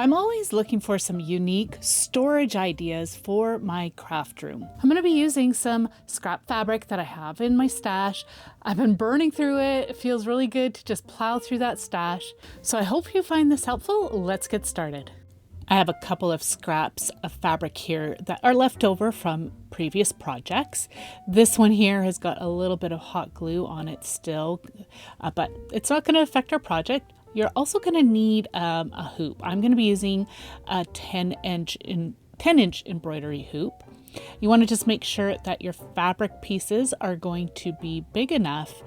I'm always looking for some unique storage ideas for my craft room. I'm going to be using some scrap fabric that I have in my stash. I've been burning through it. It feels really good to just plow through that stash. So I hope you find this helpful. Let's get started. I have a couple of scraps of fabric here that are left over from previous projects. This one here has got a little bit of hot glue on it still, but it's not going to affect our project. You're also going to need a hoop. I'm going to be using a 10-inch embroidery hoop. You want to just make sure that your fabric pieces are going to be big enough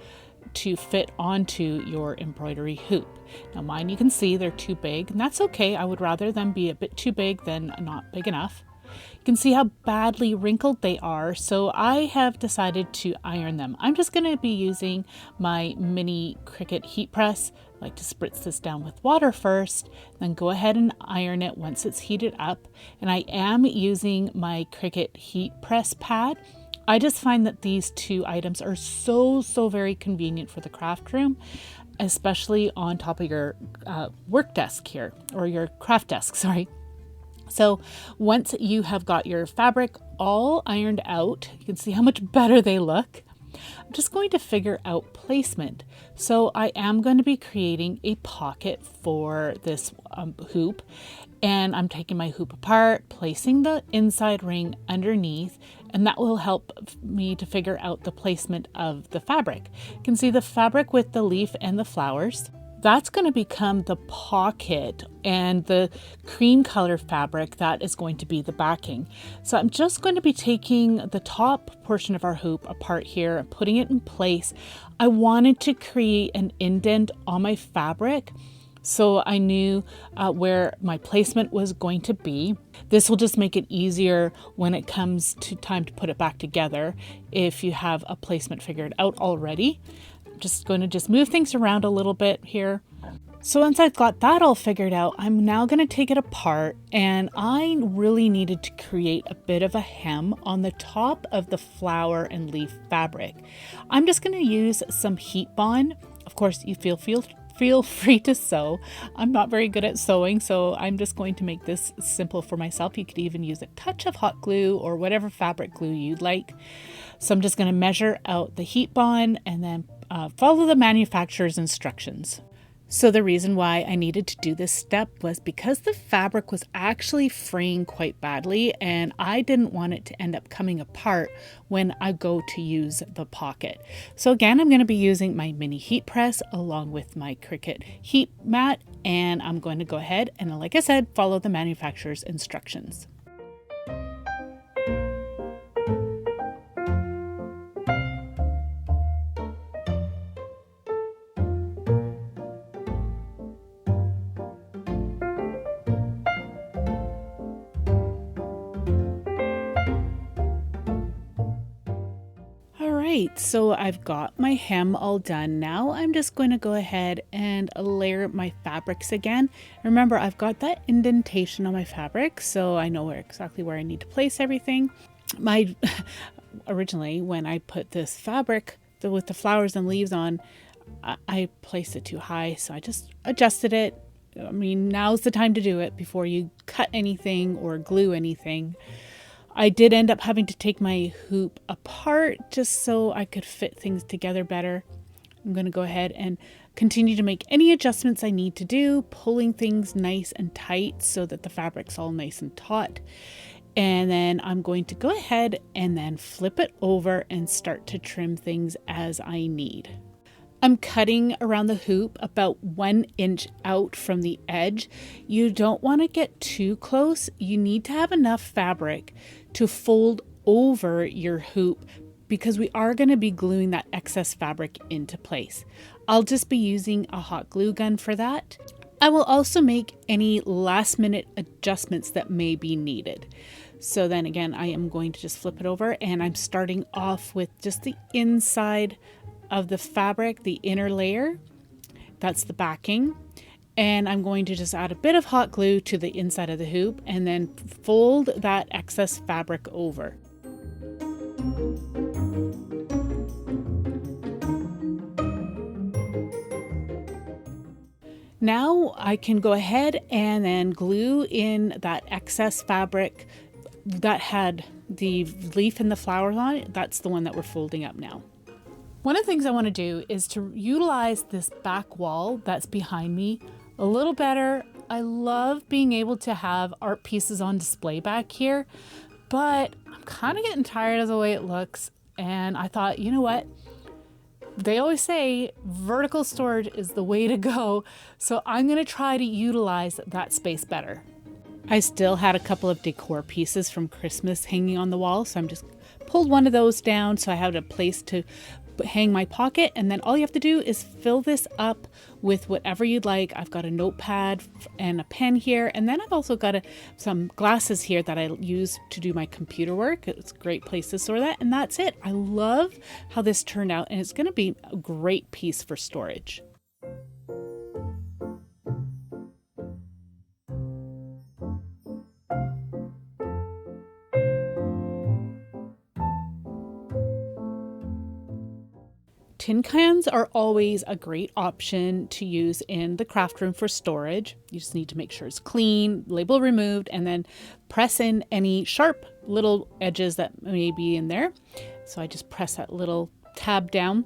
to fit onto your embroidery hoop. Now mine, you can see they're too big, and that's okay. I would rather them be a bit too big than not big enough. You can see how badly wrinkled they are, so I have decided to iron them. I'm just going to be using my mini Cricut heat press. I like to spritz this down with water first, then go ahead and iron it once it's heated up. And I am using my Cricut heat press pad. I just find that these two items are so very convenient for the craft room, especially on top of your work desk here, or your craft desk, sorry. So once you have got your fabric all ironed out, you can see how much better they look. I'm just going to figure out placement. So I am going to be creating a pocket for this hoop, and I'm taking my hoop apart, placing the inside ring underneath, and that will help me to figure out the placement of the fabric. You can see the fabric with the leaf and the flowers. That's going to become the pocket, and the cream color fabric, that is going to be the backing. So I'm just going to be taking the top portion of our hoop apart here and putting it in place. I wanted to create an indent on my fabric, so I knew where my placement was going to be. This will just make it easier when it comes to time to put it back together if you have a placement figured out already. I'm just going to move things around a little bit here. So once I've got that all figured out, I'm now going to take it apart, and I really needed to create a bit of a hem on the top of the flower and leaf fabric. I'm just going to use some heat bond. Of course, you feel free to sew. I'm not very good at sewing, so I'm just going to make this simple for myself. You could even use a touch of hot glue or whatever fabric glue you'd like. So I'm just going to measure out the heat bond and then follow the manufacturer's instructions. So the reason why I needed to do this step was because the fabric was actually fraying quite badly, and I didn't want it to end up coming apart when I go to use the pocket. So again, I'm going to be using my mini heat press along with my Cricut heat mat, and I'm going to go ahead and, like I said, follow the manufacturer's instructions. Alright, so I've got my hem all done. Now I'm just going to go ahead and layer my fabrics again. Remember, I've got that indentation on my fabric, so I know exactly where I need to place everything. Originally, when I put this fabric with the flowers and leaves on, I placed it too high, so I just adjusted it. I mean, now's the time to do it before you cut anything or glue anything. I did end up having to take my hoop apart just so I could fit things together better. I'm going to go ahead and continue to make any adjustments I need to do, pulling things nice and tight so that the fabric's all nice and taut. And then I'm going to go ahead and then flip it over and start to trim things as I need. I'm cutting around the hoop about 1 inch out from the edge. You don't want to get too close. You need to have enough fabric to fold over your hoop because we are going to be gluing that excess fabric into place. I'll just be using a hot glue gun for that. I will also make any last minute adjustments that may be needed. So then again, I am going to just flip it over, and I'm starting off with just the inside of the fabric, the inner layer. That's the backing. And I'm going to just add a bit of hot glue to the inside of the hoop and then fold that excess fabric over. Now I can go ahead and then glue in that excess fabric that had the leaf and the flowers on it. That's the one that we're folding up now. One of the things I want to do is to utilize this back wall that's behind me a little better. I love being able to have art pieces on display back here, but I'm kind of getting tired of the way it looks. And I thought, you know what? They always say vertical storage is the way to go. So I'm going to try to utilize that space better. I still had a couple of decor pieces from Christmas hanging on the wall. So I'm just pulled one of those down so I had a place to hang my pocket, and then all you have to do is fill this up with whatever you'd like. I've got a notepad and a pen here, and then I've also got some glasses here that I use to do my computer work. It's a great place to store that, and that's it. I love how this turned out, and it's going to be a great piece for storage. Tin cans are always a great option to use in the craft room for storage. You just need to make sure it's clean, label removed, and then press in any sharp little edges that may be in there. So I just press that little tab down.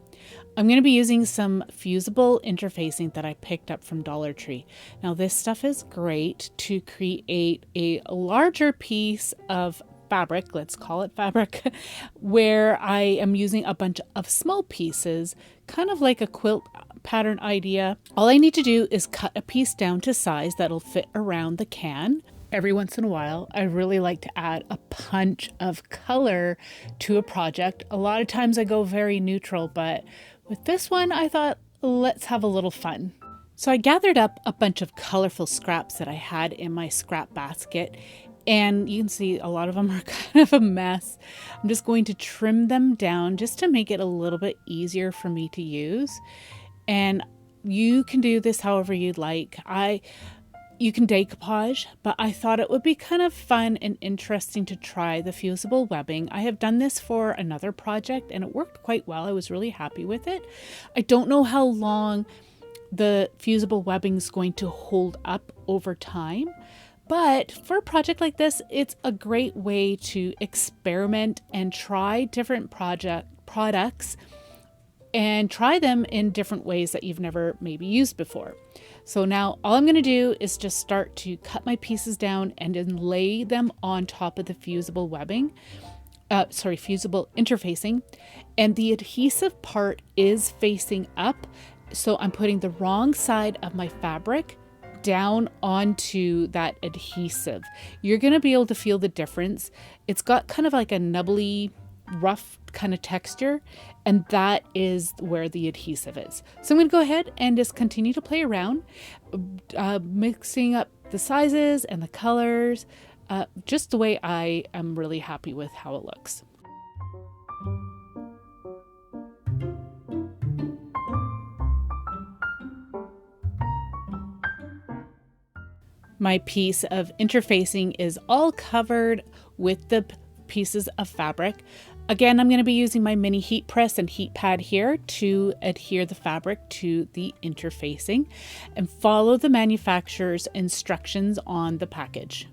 I'm going to be using some fusible interfacing that I picked up from Dollar Tree. Now this stuff is great to create a larger piece of fabric, let's call it fabric, where I am using a bunch of small pieces, kind of like a quilt pattern idea. All I need to do is cut a piece down to size that'll fit around the can. Every once in a while, I really like to add a punch of color to a project. A lot of times I go very neutral, but with this one, I thought, let's have a little fun. So I gathered up a bunch of colorful scraps that I had in my scrap basket. And you can see a lot of them are kind of a mess. I'm just going to trim them down just to make it a little bit easier for me to use. And you can do this however you'd like. You can decoupage, but I thought it would be kind of fun and interesting to try the fusible webbing. I have done this for another project and it worked quite well. I was really happy with it. I don't know how long the fusible webbing is going to hold up over time. But for a project like this, it's a great way to experiment and try different products and try them in different ways that you've never maybe used before. So now all I'm going to do is just start to cut my pieces down and then lay them on top of the fusible webbing. Fusible interfacing. And the adhesive part is facing up. So I'm putting the wrong side of my fabric down onto that adhesive. You're going to be able to feel the difference. It's got kind of like a nubbly, rough kind of texture, and that is where the adhesive is. So I'm going to go ahead and just continue to play around, mixing up the sizes and the colors, just the way I am really happy with how it looks. My piece of interfacing is all covered with the pieces of fabric. Again, I'm going to be using my mini heat press and heat pad here to adhere the fabric to the interfacing and follow the manufacturer's instructions on the package.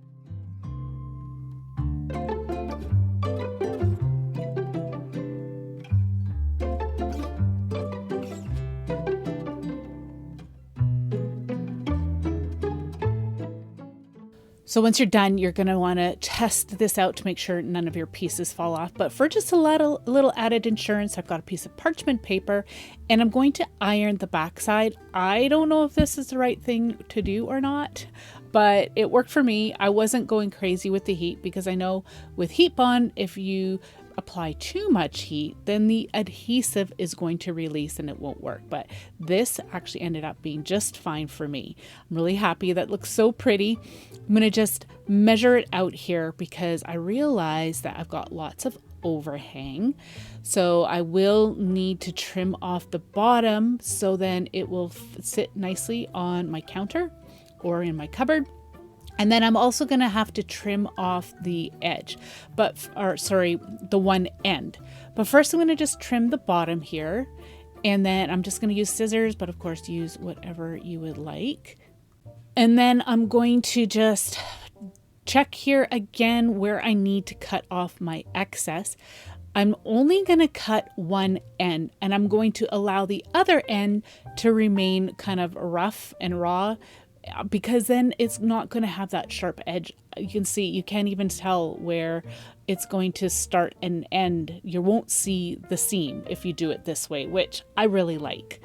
So once you're done, you're going to want to test this out to make sure none of your pieces fall off. But for just a little added insurance, I've got a piece of parchment paper and I'm going to iron the backside. I don't know if this is the right thing to do or not, but it worked for me. I wasn't going crazy with the heat because I know with heat bond, if you apply too much heat, then the adhesive is going to release and it won't work. But this actually ended up being just fine for me. I'm really happy. That looks so pretty. I'm going to just measure it out here because I realize that I've got lots of overhang. So I will need to trim off the bottom so then it will sit nicely on my counter or in my cupboard. And then I'm also going to have to trim off the edge, the one end. But first I'm going to just trim the bottom here And then I'm just going to use scissors, but of course use whatever you would like. And then I'm going to just check here again where I need to cut off my excess. I'm only going to cut one end, and I'm going to allow the other end to remain kind of rough and raw, because then it's not going to have that sharp edge. You can see, you can't even tell where it's going to start and end. You won't see the seam if you do it this way, which I really like.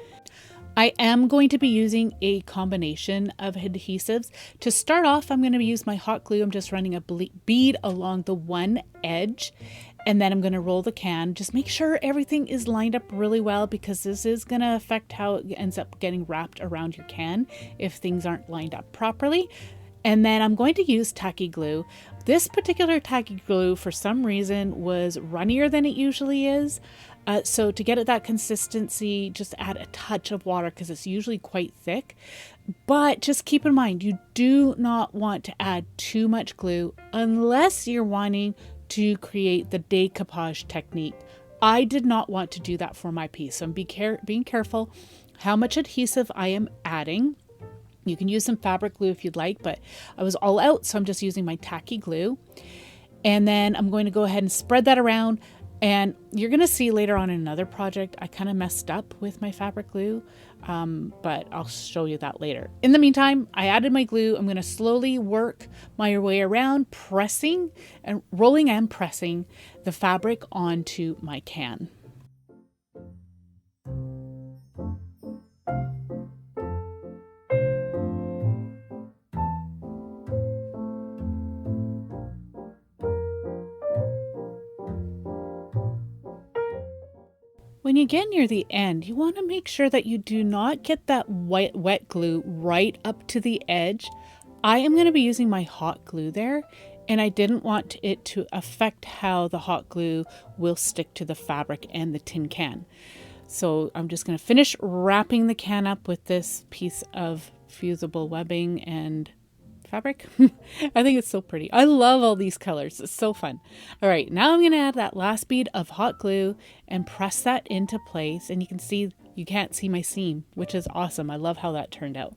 I am going to be using a combination of adhesives. To start off, I'm going to use my hot glue. I'm just running a bead along the one edge, and then I'm going to roll the can. Just make sure everything is lined up really well, because this is going to affect how it ends up getting wrapped around your can if things aren't lined up properly. And then I'm going to use tacky glue. This particular tacky glue, for some reason, was runnier than it usually is. So to get it that consistency, just add a touch of water, because it's usually quite thick. But just keep in mind, you do not want to add too much glue unless you're wanting to create the decoupage technique. I did not want to do that for my piece, so I'm being careful how much adhesive I am adding. You can use some fabric glue if you'd like, but I was all out, so I'm just using my tacky glue. And then I'm going to go ahead and spread that around. And you're going to see later on in another project, I kind of messed up with my fabric glue, but I'll show you that later. In the meantime, I added my glue. I'm going to slowly work my way around, pressing and rolling and pressing the fabric onto my can. When you get near the end, you want to make sure that you do not get that wet glue right up to the edge. I am going to be using my hot glue there, and I didn't want it to affect how the hot glue will stick to the fabric and the tin can. So I'm just going to finish wrapping the can up with this piece of fusible webbing and fabric. I think it's so pretty. I love all these colors. It's so fun. All right, now I'm going to add that last bead of hot glue and press that into place. And you can see, you can't see my seam, which is awesome. I love how that turned out.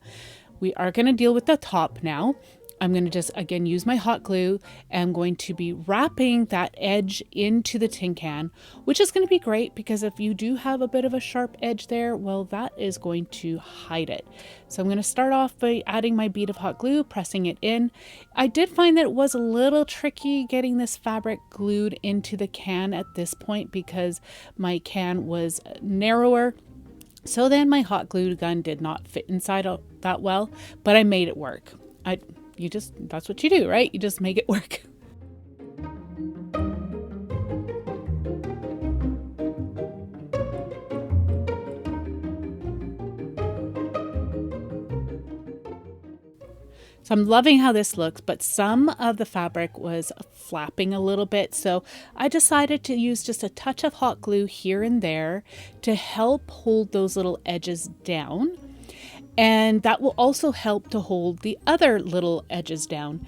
We are going to deal with the top now. I'm going to just, again, use my hot glue, and I'm going to be wrapping that edge into the tin can, which is going to be great, because if you do have a bit of a sharp edge there, well, that is going to hide it. So I'm going to start off by adding my bead of hot glue, pressing it in. I did find that it was a little tricky getting this fabric glued into the can at this point, because my can was narrower. So then my hot glue gun did not fit inside that well, but I made it work. That's what you do, right? You just make it work. So I'm loving how this looks, but some of the fabric was flapping a little bit. So I decided to use just a touch of hot glue here and there to help hold those little edges down. And that will also help to hold the other little edges down.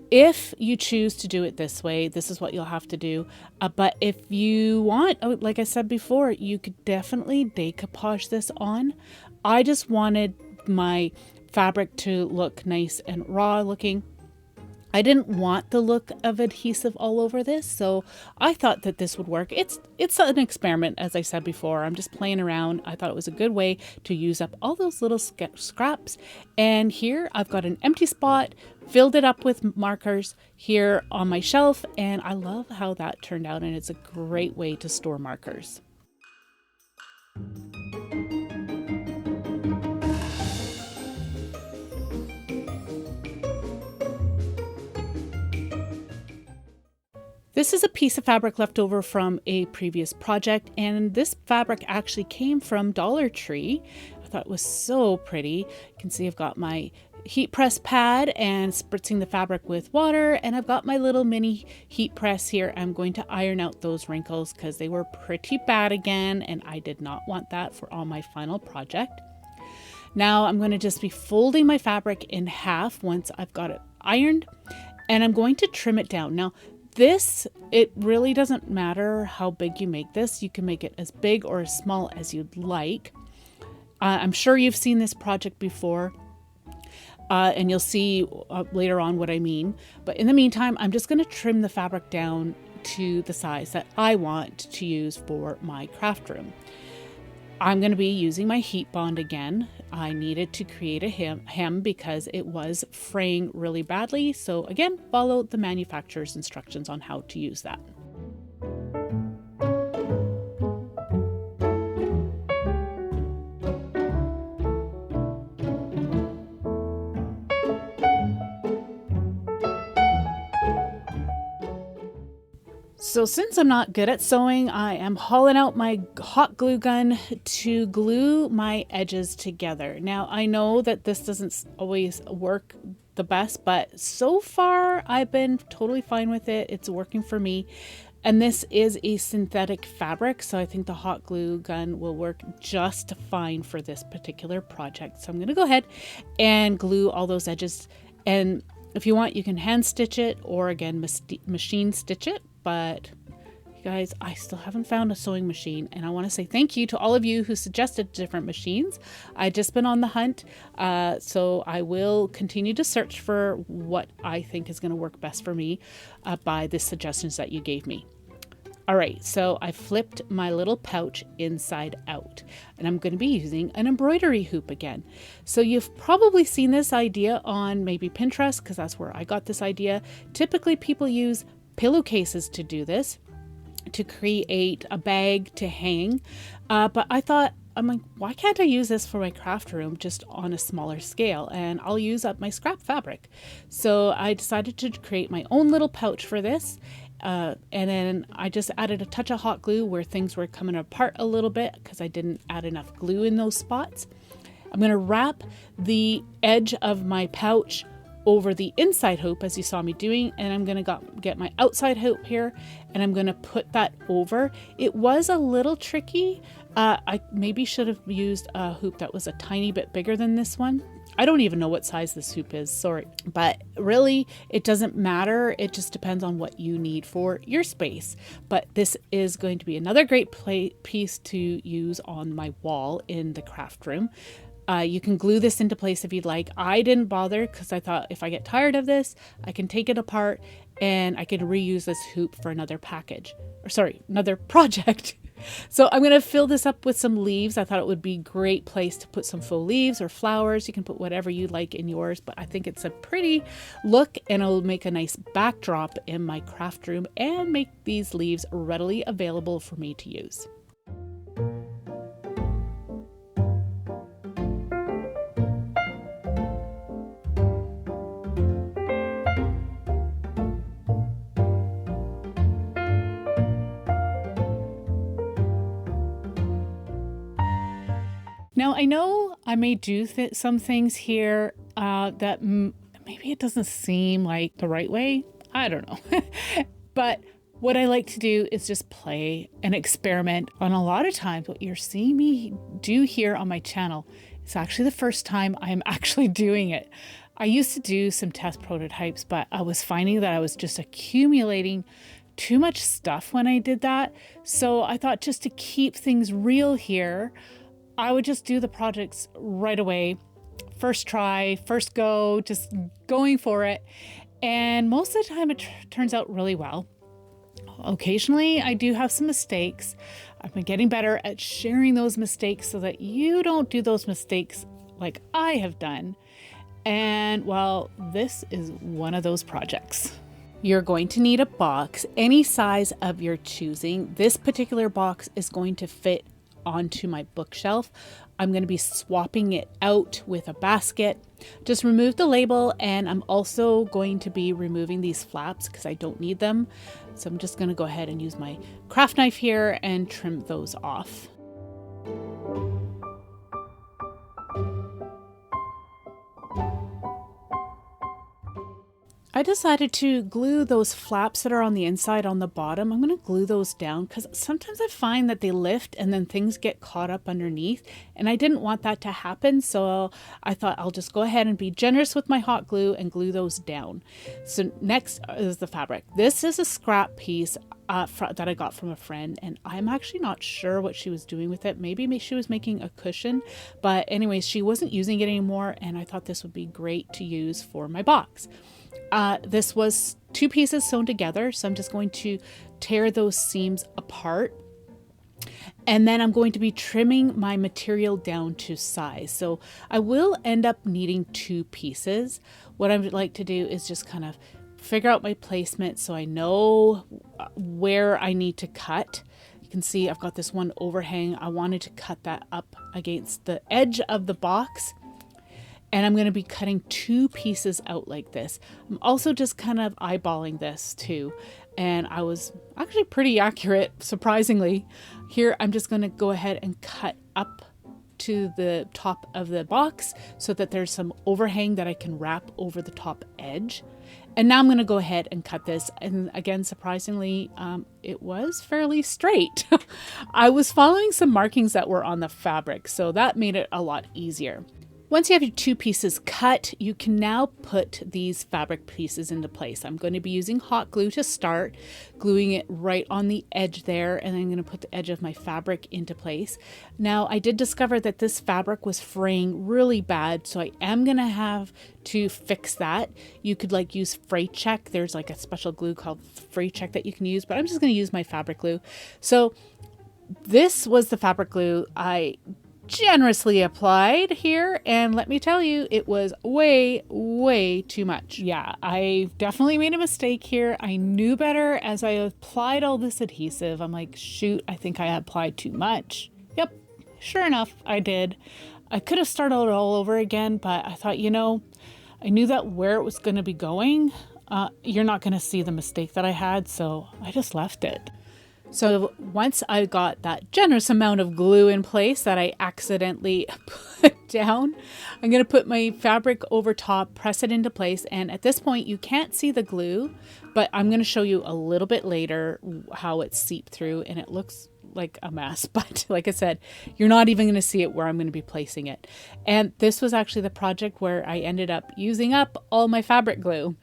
If you choose to do it this way, this is what you'll have to do. But if you want, like I said before, you could definitely decoupage this on. I just wanted my fabric to look nice and raw looking. I didn't want the look of adhesive all over this, so I thought that this would work. It's an experiment, as I said before. I'm just playing around. I thought it was a good way to use up all those little scraps. And here I've got an empty spot, filled it up with markers here on my shelf, and I love how that turned out, and it's a great way to store markers. This is a piece of fabric left over from a previous project, and this fabric actually came from Dollar Tree. I thought it was so pretty. You can see I've got my heat press pad and spritzing the fabric with water, and I've got my little mini heat press here. I'm going to iron out those wrinkles because they were pretty bad again, and I did not want that for on my final project. Now I'm going to just be folding my fabric in half once I've got it ironed, and I'm going to trim it down. Now, This, it really doesn't matter how big you make this. You can make it as big or as small as you'd like. I'm sure you've seen this project before, and you'll see later on what I mean. But in the meantime, I'm just going to trim the fabric down to the size that I want to use for my craft room. I'm going to be using my heat bond again. I needed to create a hem because it was fraying really badly. So again, follow the manufacturer's instructions on how to use that. So since I'm not good at sewing, I am hauling out my hot glue gun to glue my edges together. Now, I know that this doesn't always work the best, but so far I've been totally fine with it. It's working for me. And this is a synthetic fabric, so I think the hot glue gun will work just fine for this particular project. So I'm going to go ahead and glue all those edges. And if you want, you can hand stitch it or again, machine stitch it. But you guys, I still haven't found a sewing machine, and I want to say thank you to all of you who suggested different machines. I've just been on the hunt, so I will continue to search for what I think is going to work best for me by the suggestions that you gave me. All right, so I flipped my little pouch inside out, and I'm going to be using an embroidery hoop again. So you've probably seen this idea on maybe Pinterest, because that's where I got this idea. Typically people use pillowcases to do this, to create a bag to hang. But I'm like, why can't I use this for my craft room just on a smaller scale? And I'll use up my scrap fabric. So I decided to create my own little pouch for this. And then I just added a touch of hot glue where things were coming apart a little bit because I didn't add enough glue in those spots. I'm going to wrap the edge of my pouch over the inside hoop as you saw me doing, and I'm going to get my outside hoop here and I'm going to put that over. It was a little tricky. I maybe should have used a hoop that was a tiny bit bigger than this one. I don't even know what size this hoop is, sorry, but really it doesn't matter. It just depends on what you need for your space. But this is going to be another great piece to use on my wall in the craft room. You can glue this into place if you'd like. I didn't bother because I thought if I get tired of this, I can take it apart and I can reuse this hoop for another another project. So I'm going to fill this up with some leaves. I thought it would be a great place to put some faux leaves or flowers. You can put whatever you like in yours, but I think it's a pretty look and it'll make a nice backdrop in my craft room and make these leaves readily available for me to use. Now, I know I may do some things here that maybe it doesn't seem like the right way. I don't know. But what I like to do is just play and experiment. And a lot of times what you're seeing me do here on my channel is actually the first time I'm actually doing it. I used to do some test prototypes, but I was finding that I was just accumulating too much stuff when I did that. So I thought just to keep things real here, I would just do the projects right away. First try, first go, just going for it. And most of the time it turns out really well. Occasionally I do have some mistakes. I've been getting better at sharing those mistakes so that you don't do those mistakes like I have done. And well, this is one of those projects. You're going to need a box, any size of your choosing. This particular box is going to fit onto my bookshelf. I'm going to be swapping it out with a basket. Just remove the label, and I'm also going to be removing these flaps because I don't need them. So I'm just going to go ahead and use my craft knife here and trim those off. I decided to glue those flaps that are on the inside on the bottom. I'm going to glue those down because sometimes I find that they lift and then things get caught up underneath, and I didn't want that to happen, so I thought I'll just go ahead and be generous with my hot glue and glue those down. So next is the fabric. This is a scrap piece that I got from a friend, and I'm actually not sure what she was doing with it. Maybe she was making a cushion, but anyways, she wasn't using it anymore, and I thought this would be great to use for my box. This was 2 pieces sewn together, so I'm just going to tear those seams apart. And then I'm going to be trimming my material down to size. So I will end up needing 2 pieces. What I would like to do is just kind of figure out my placement so I know where I need to cut. You can see I've got this one overhang. I wanted to cut that up against the edge of the box. And I'm going to be cutting 2 pieces out like this. I'm also just kind of eyeballing this too. And I was actually pretty accurate, surprisingly. Here, I'm just going to go ahead and cut up to the top of the box so that there's some overhang that I can wrap over the top edge. And now I'm going to go ahead and cut this. And again, surprisingly, it was fairly straight. I was following some markings that were on the fabric, so that made it a lot easier. Once you have your 2 pieces cut, you can now put these fabric pieces into place. I'm going to be using hot glue to start, gluing it right on the edge there, and I'm going to put the edge of my fabric into place. Now, I did discover that this fabric was fraying really bad, so I am going to have to fix that. You could use Fray Check. There's a special glue called Fray Check that you can use, but I'm just going to use my fabric glue. So this was the fabric glue I generously applied here, and let me tell you, it was way too much. Yeah, I definitely made a mistake here. I knew better as I applied all this adhesive. I'm like, shoot, I think I applied too much. Yep, sure enough, I did. I could have started all over again, but I thought, I knew that where it was going to be going, you're not going to see the mistake that I had, so I just left it. So once I got that generous amount of glue in place that I accidentally put down, I'm going to put my fabric over top, press it into place. And at this point, you can't see the glue, but I'm going to show you a little bit later how it seeped through, and it looks like a mess. But like I said, you're not even going to see it where I'm going to be placing it. And this was actually the project where I ended up using up all my fabric glue.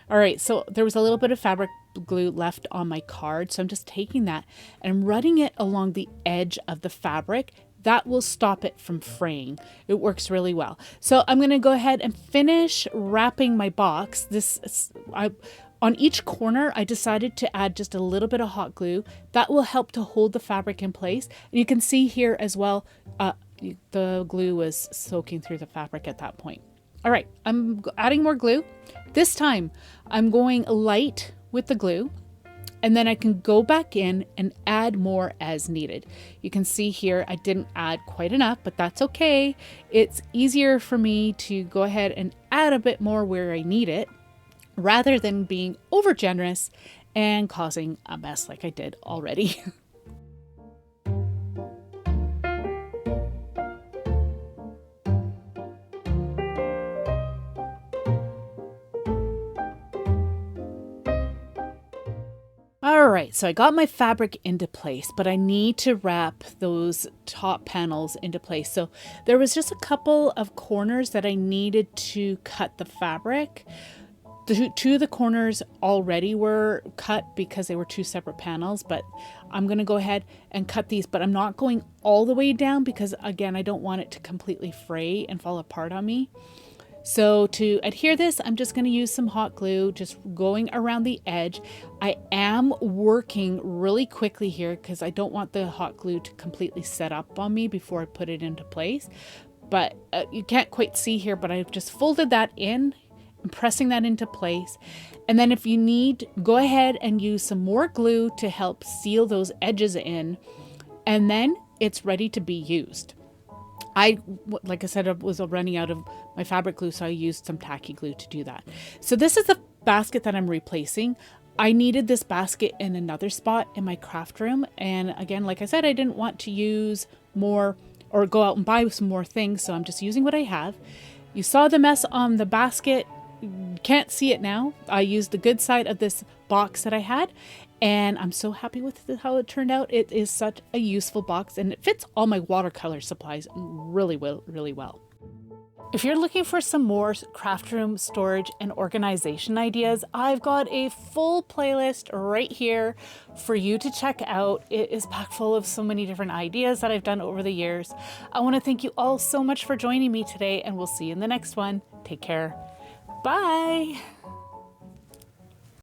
All right, so there was a little bit of fabric glue left on my card, so I'm just taking that and I'm running it along the edge of the fabric. That will stop it from fraying. It works really well. So I'm going to go ahead and finish wrapping my box. On each corner, I decided to add just a little bit of hot glue. That will help to hold the fabric in place. And you can see here as well, the glue was soaking through the fabric at that point. All right, I'm adding more glue. This time I'm going light with the glue, and then I can go back in and add more as needed. You can see here I didn't add quite enough, but that's okay. It's easier for me to go ahead and add a bit more where I need it, rather than being over generous and causing a mess like I did already. All right, so I got my fabric into place, but I need to wrap those top panels into place. So there was just a couple of corners that I needed to cut the fabric. Two of the corners already were cut because they were 2 separate panels, but I'm going to go ahead and cut these, but I'm not going all the way down because, again, I don't want it to completely fray and fall apart on me. So to adhere this, I'm just going to use some hot glue, just going around the edge. I am working really quickly here because I don't want the hot glue to completely set up on me before I put it into place. But you can't quite see here, but I've just folded that in. I'm pressing that into place. And then if you need, go ahead and use some more glue to help seal those edges in. And then it's ready to be used. Like I said, I was running out of my fabric glue, so I used some tacky glue to do that. So this is the basket that I'm replacing. I needed this basket in another spot in my craft room. And again, like I said, I didn't want to use more or go out and buy some more things, so I'm just using what I have. You saw the mess on the basket. can't see it now. I used the good side of this box that I had, and I'm so happy with how it turned out. It is such a useful box, and it fits all my watercolor supplies really well. If you're looking for some more craft room storage and organization ideas, I've got a full playlist right here for you to check out. It is packed full of so many different ideas that I've done over the years. I want to thank you all so much for joining me today, and we'll see you in the next one. Take care. Bye.